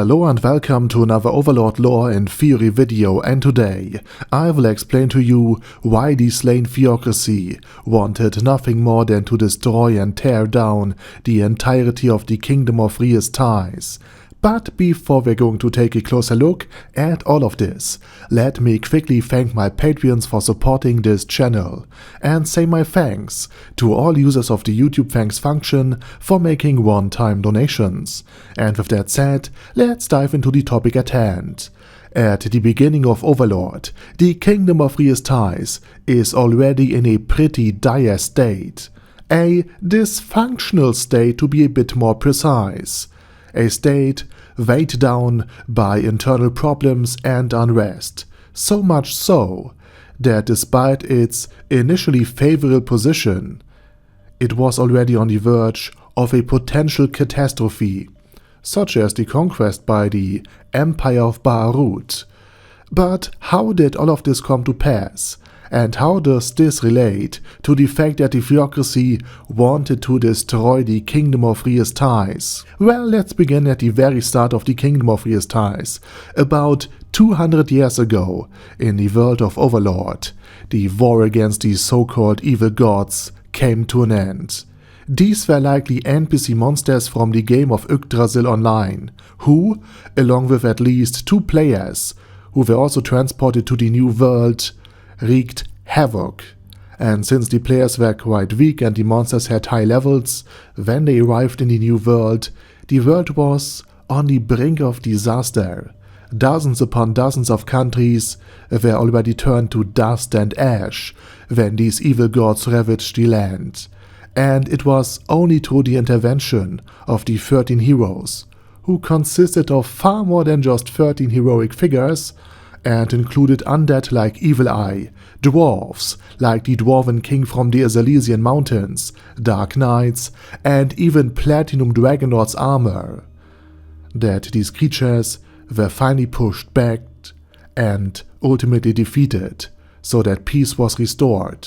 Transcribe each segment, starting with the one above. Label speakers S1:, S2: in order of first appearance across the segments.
S1: Hello and welcome to another Overlord lore and theory video, and today I will explain to you why the Slane Theocracy wanted nothing more than to destroy and tear down the entirety of the Kingdom of Theocracy. But before we're going to take a closer look at all of this, let me quickly thank my Patreons for supporting this channel, and say my thanks to all users of the YouTube thanks function for making one-time donations. And with that said, let's dive into the topic at hand. At the beginning of Overlord, the Kingdom of Theocracy is already in a pretty dire state. A dysfunctional state, to be a bit more precise. A state weighed down by internal problems and unrest, so much so that despite its initially favorable position, it was already on the verge of a potential catastrophe, such as the conquest by the Empire of Baharut. But how did all of this come to pass? And how does this relate to the fact that the Theocracy wanted to destroy the Kingdom of Theocracy? Well, let's begin at the very start of the Kingdom of Theocracy. About 200 years ago, in the world of Overlord, the war against the so-called evil gods came to an end. These were likely NPC monsters from the game of Yggdrasil Online, who, along with at least 2 players, who were also transported to the new world, wreaked havoc. And since the players were quite weak and the monsters had high levels, when they arrived in the new world was on the brink of disaster. Dozens upon dozens of countries were already turned to dust and ash when these evil gods ravaged the land. And it was only through the intervention of the 13 heroes, who consisted of far more than just 13 heroic figures, and included undead like Evil Eye, dwarves like the Dwarven King from the Elysian Mountains, Dark Knights, and even Platinum Dragonlord's armor, that these creatures were finally pushed back and ultimately defeated, so that peace was restored.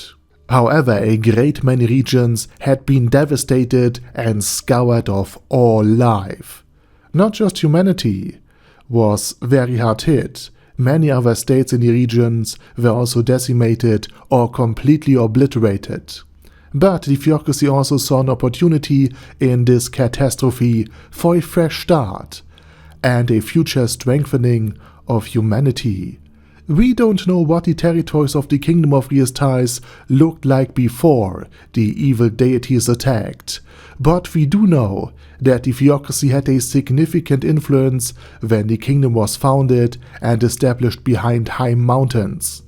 S1: However, a great many regions had been devastated and scoured of all life. Not just humanity was very hard hit. Many other states in the regions were also decimated or completely obliterated. But the Theocracy also saw an opportunity in this catastrophe for a fresh start and a future strengthening of humanity. We don't know what the territories of the Kingdom of Theocracy looked like before the evil deities attacked, but we do know that the Theocracy had a significant influence when the kingdom was founded and established behind high mountains.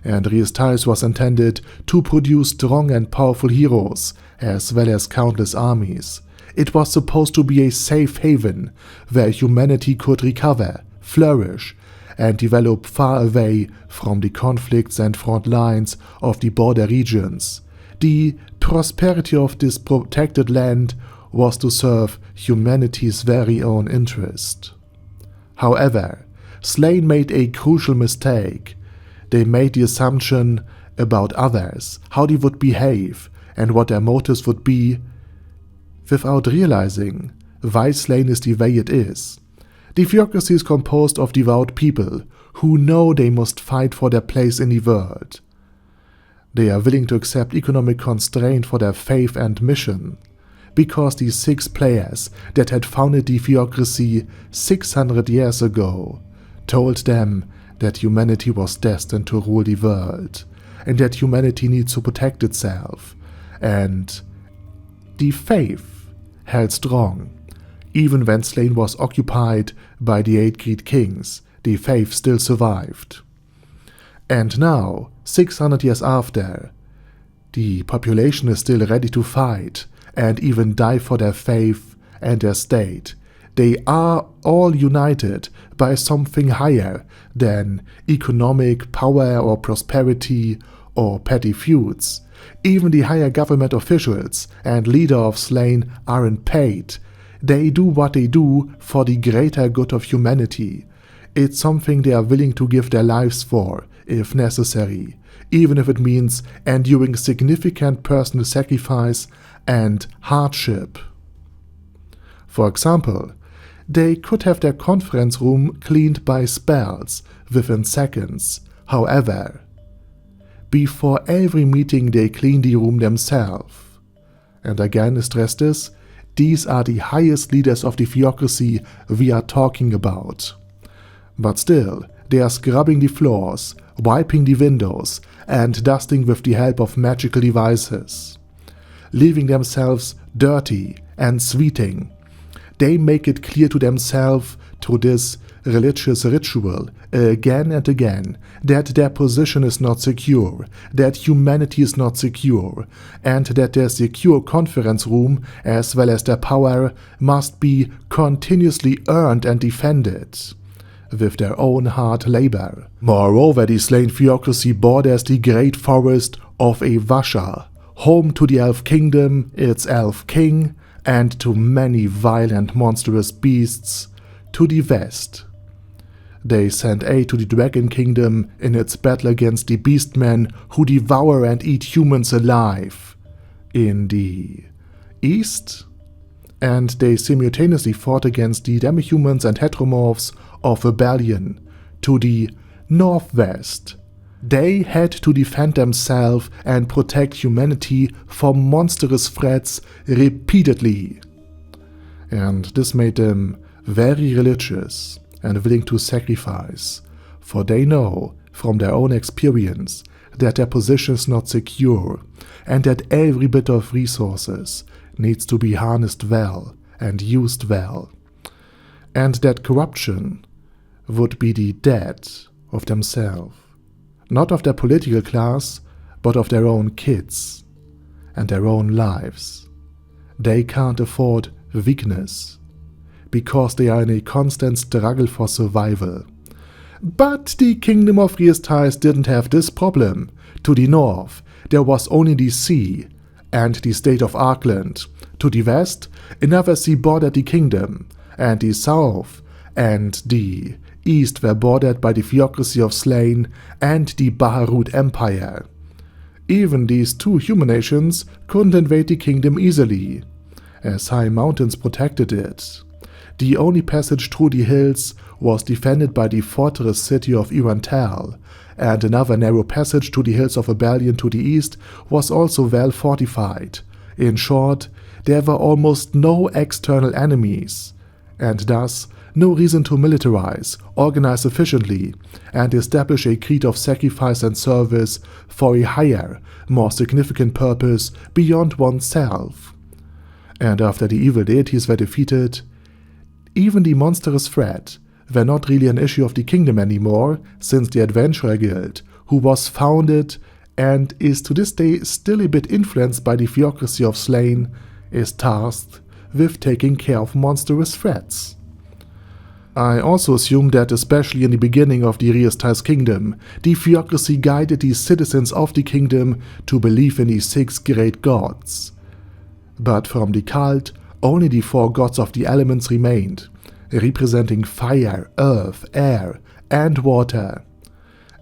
S1: And Theocracy was intended to produce strong and powerful heroes, as well as countless armies. It was supposed to be a safe haven where humanity could recover, flourish, and develop far away from the conflicts and front lines of the border regions. The prosperity of this protected land was to serve humanity's very own interest. However, Slane made a crucial mistake. They made the assumption about others, how they would behave, and what their motives would be, without realizing why Slane is the way it is. The Theocracy is composed of devout people who know they must fight for their place in the world. They are willing to accept economic constraint for their faith and mission, because the 6 players that had founded the Theocracy 600 years ago told them that humanity was destined to rule the world, and that humanity needs to protect itself, and the faith held strong. Even when Slane was occupied by the 8 Great Kings, the faith still survived. And now, 600 years after, the population is still ready to fight and even die for their faith and their state. They are all united by something higher than economic power or prosperity or petty feuds. Even the higher government officials and leader of Slane aren't paid. They do what they do for the greater good of humanity. It's something they are willing to give their lives for, if necessary, even if it means enduring significant personal sacrifice and hardship. For example, they could have their conference room cleaned by spells within seconds. However, before every meeting they clean the room themselves. And again, stress this, these are the highest leaders of the theocracy we are talking about. But still, they are scrubbing the floors, wiping the windows, and dusting with the help of magical devices, leaving themselves dirty and sweating. They make it clear to themselves through this religious ritual again and again that their position is not secure, that humanity is not secure, and that their secure conference room as well as their power must be continuously earned and defended with their own hard labor. Moreover, the Slane theocracy borders the great forest of Avasha, home to the elf kingdom, its elf king, and to many violent monstrous beasts to the west. They send aid to the Dragon Kingdom in its battle against the beastmen who devour and eat humans alive in the east, and they simultaneously fought against the demi-humans and heteromorphs of Rebellion to the northwest. They had to defend themselves and protect humanity from monstrous threats repeatedly. And this made them very religious and willing to sacrifice, for they know from their own experience that their position is not secure and that every bit of resources needs to be harnessed well and used well, and that corruption would be the death of themselves, not of their political class, but of their own kids and their own lives. They can't afford weakness, because they are in a constant struggle for survival. But the Kingdom of Riestais didn't have this problem. To the north, there was only the sea and the state of Arkland. To the west, another sea bordered the kingdom, and the south and the east were bordered by the Theocracy of Slane and the Baharut Empire. Even these two human nations couldn't invade the kingdom easily, as high mountains protected it. The only passage through the hills was defended by the fortress city of Irantal, and another narrow passage to the hills of Rebellion to the east was also well fortified. In short, there were almost no external enemies, and thus no reason to militarize, organize efficiently, and establish a creed of sacrifice and service for a higher, more significant purpose beyond oneself. And after the evil deities were defeated, even the monstrous threat were not really an issue of the kingdom anymore, since the Adventurer Guild, who was founded and is to this day still a bit influenced by the Theocracy of Slane, is tasked with taking care of monstrous threats. I also assume that especially in the beginning of the Riestais kingdom, the Theocracy guided the citizens of the kingdom to believe in the 6 great gods. But from the cult, only the 4 gods of the elements remained, representing fire, earth, air, and water.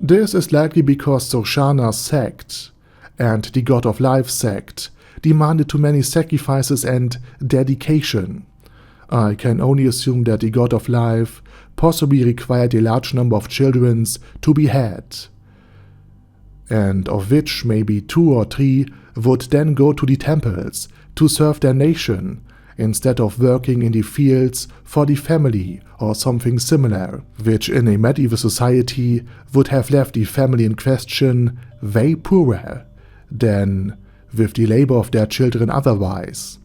S1: This is likely because Soshana's sect and the God of Life sect demanded too many sacrifices and dedication. I can only assume that the God of Life possibly required a large number of children to be had, and of which maybe 2 or 3 would then go to the temples to serve their nation, instead of working in the fields for the family or something similar, which in a medieval society would have left the family in question way poorer than with the labor of their children otherwise.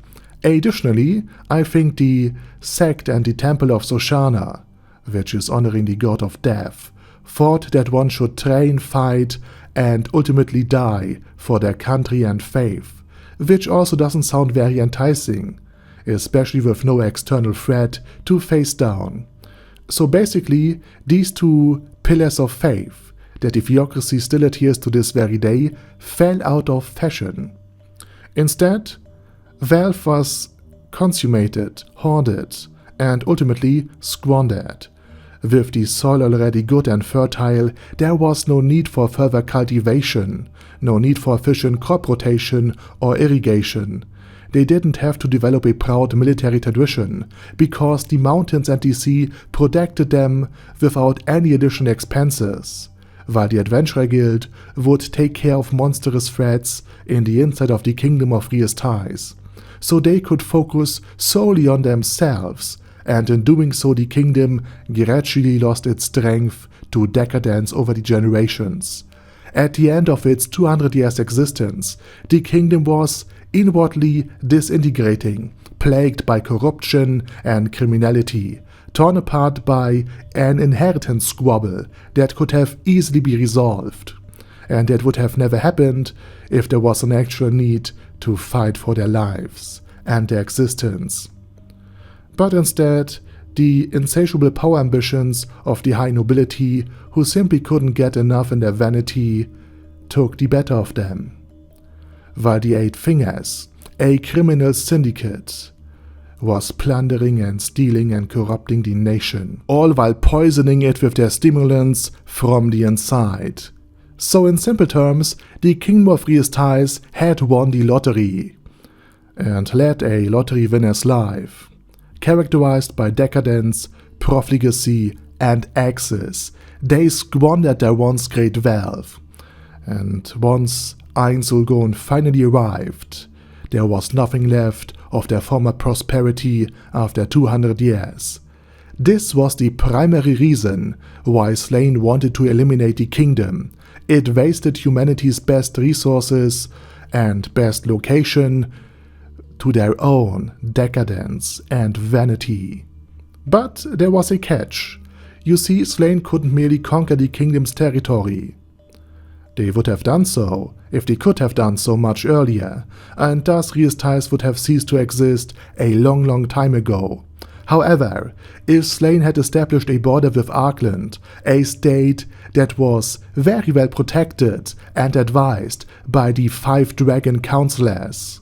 S1: Additionally, I think the sect and the temple of Soshana, which is honoring the god of death, thought that one should train, fight, and ultimately die for their country and faith, which also doesn't sound very enticing, especially with no external threat to face down. So basically, these 2 pillars of faith that the Theocracy still adheres to this very day fell out of fashion. Instead, wealth was consummated, hoarded, and ultimately squandered. With the soil already good and fertile, there was no need for further cultivation, no need for efficient crop rotation or irrigation. they didn't have to develop a proud military tradition, because the mountains and the sea protected them without any additional expenses, while the Adventurer Guild would take care of monstrous threats in the inside of the Kingdom of Theocracy, so they could focus solely on themselves, and in doing so the kingdom gradually lost its strength to decadence over the generations. At the end of its 200 years existence, the kingdom was inwardly disintegrating, plagued by corruption and criminality, torn apart by an inheritance squabble that could have easily be resolved, and that would have never happened if there was an actual need to fight for their lives and their existence. But instead, the insatiable power ambitions of the high nobility, who simply couldn't get enough in their vanity, took the better of them. While the Eight Fingers, a criminal syndicate, was plundering and stealing and corrupting the nation, all while poisoning it with their stimulants from the inside. So in simple terms, the Kingdom of Theocracy had won the lottery, and led a lottery winner's life, characterized by decadence, profligacy, and excess. They squandered their once great wealth, and once Einsulgon finally arrived, there was nothing left of their former prosperity after 200 years. This was the primary reason why Slane wanted to eliminate the kingdom. It wasted humanity's best resources and best location to their own decadence and vanity. But there was a catch. You see, Slane couldn't merely conquer the kingdom's territory. They would have done so if they could have done so much earlier, and thus Theocracy would have ceased to exist a long time ago. However, if Slane had established a border with Arkland, a state that was very well protected and advised by the 5 Dragon Counselors,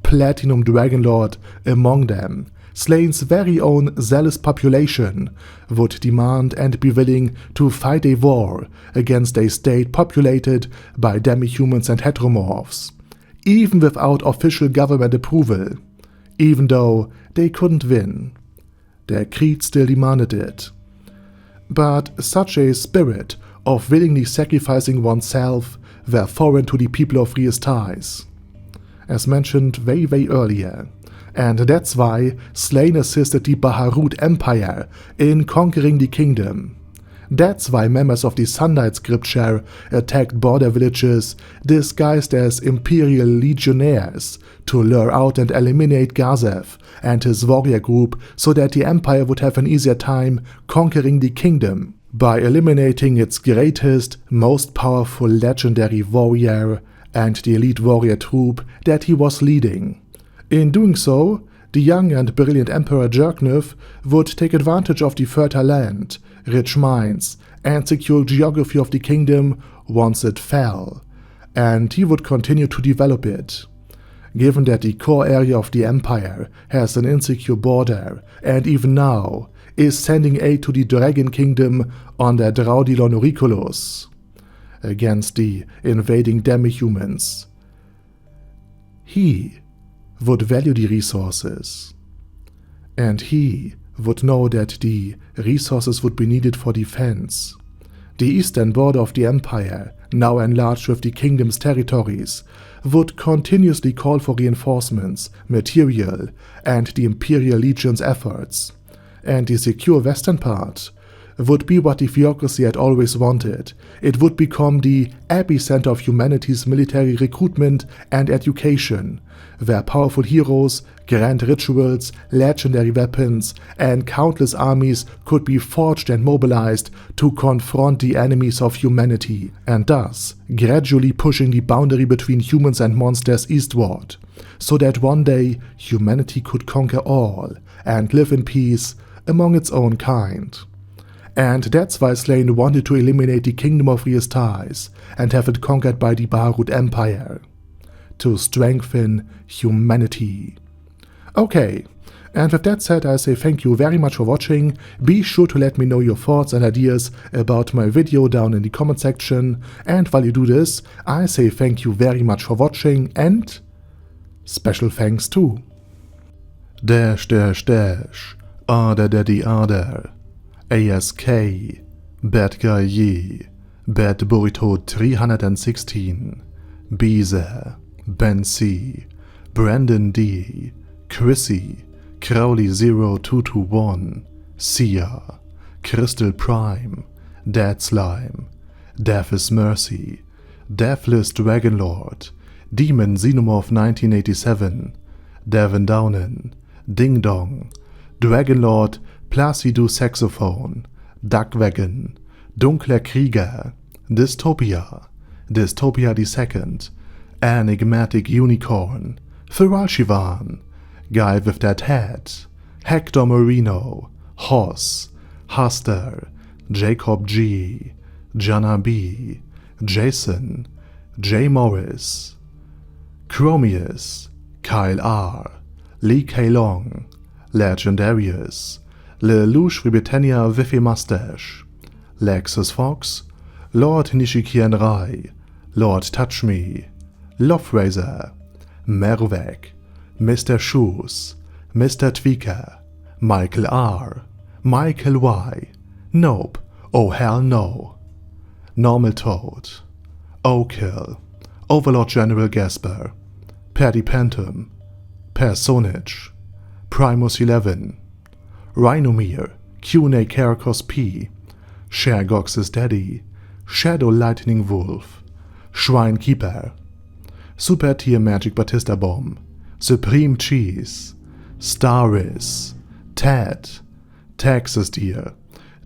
S1: Platinum Dragonlord among them, Slane's very own zealous population would demand and be willing to fight a war against a state populated by demi-humans and heteromorphs, even without official government approval, even though they couldn't win. Their creed still demanded it. But such a spirit of willingly sacrificing oneself were foreign to the people of Theocracy, as mentioned way earlier, and that's why Slane assisted the Baharut Empire in conquering the kingdom. That's why members of the Sunlight Scripture attacked border villages disguised as Imperial legionnaires to lure out and eliminate Gazef and his warrior group so that the Empire would have an easier time conquering the kingdom by eliminating its greatest, most powerful legendary warrior and the elite warrior troop that he was leading. In doing so, the young and brilliant Emperor Jerknif would take advantage of the fertile land, rich mines, and secure geography of the kingdom once it fell, and he would continue to develop it. Given that the core area of the empire has an insecure border, and even now is sending aid to the Dragon Kingdom under Draudilon Auriculus against the invading demi-humans, he would value the resources, and he would know that the resources would be needed for defense. The eastern border of the empire, now enlarged with the kingdom's territories, would continuously call for reinforcements, material, and the Imperial Legion's efforts, and the secure western part would be what the Theocracy had always wanted. It would become the epicenter of humanity's military recruitment and education, where powerful heroes, grand rituals, legendary weapons, and countless armies could be forged and mobilized to confront the enemies of humanity, and thus gradually pushing the boundary between humans and monsters eastward, so that one day humanity could conquer all and live in peace among its own kind. And that's why Slane wanted to eliminate the Kingdom of Theocracy and have it conquered by the Baharut Empire, to strengthen humanity. Okay, and with that said, I say thank you very much for watching. Be sure to let me know your thoughts and ideas about my video down in the comment section, and while you do this, I say thank you very much for watching and Special thanks to dash dash dash Arder Daddy Arder, ASK, Bad Guy Ye, Bad Burrito 316, Beezer, Ben C, Brandon D, Chrissy, Crowley 0221, Sia, Crystal Prime, Dead Slime, Death is Mercy, Deathless Dragonlord, Demon Xenomorph 1987, Devin Downen, Ding Dong, Dragonlord Placido Saxophone, Duckwagon, Dunkler Krieger, Dystopia, Dystopia II, Enigmatic Unicorn, Feralshivan, Guy with That Hat, Hector Marino, Hoss, Huster, Jacob G, Jana B, Jason, J. Morris, Chromius, Kyle R, Lee K. Long, Legendarius, Lelouch Britannia Viffy Mustache, Lexus Fox, Lord Nishikian Rai, Lord Touch Me, Loverazor, Mervek, Mr. Shoes, Mr. Tweaker, Michael R, Michael Y, Nope, Oh Hell No, Normal Toad, O'Kill, Overlord General Gasper, Paddy Pantum, Personage, Primus 11, Rhinomere, Q&A Caracos P, Shergox's Daddy, Shadow Lightning Wolf, Shrine Keeper, Super Tier Magic Batista Bomb, Supreme Cheese, Staris, Ted, Texas Deer,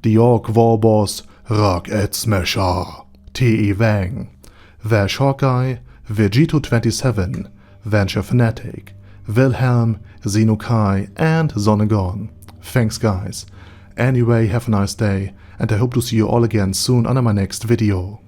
S1: The Orc Warboss, Rock Ed Smasher, T.E. Wang, Vash Hawkeye, Vegito27, Venture Fanatic, Wilhelm, Xenokai, and Zonegon. Thanks guys. Anyway, have a nice day, and I hope to see you all again soon on my next video.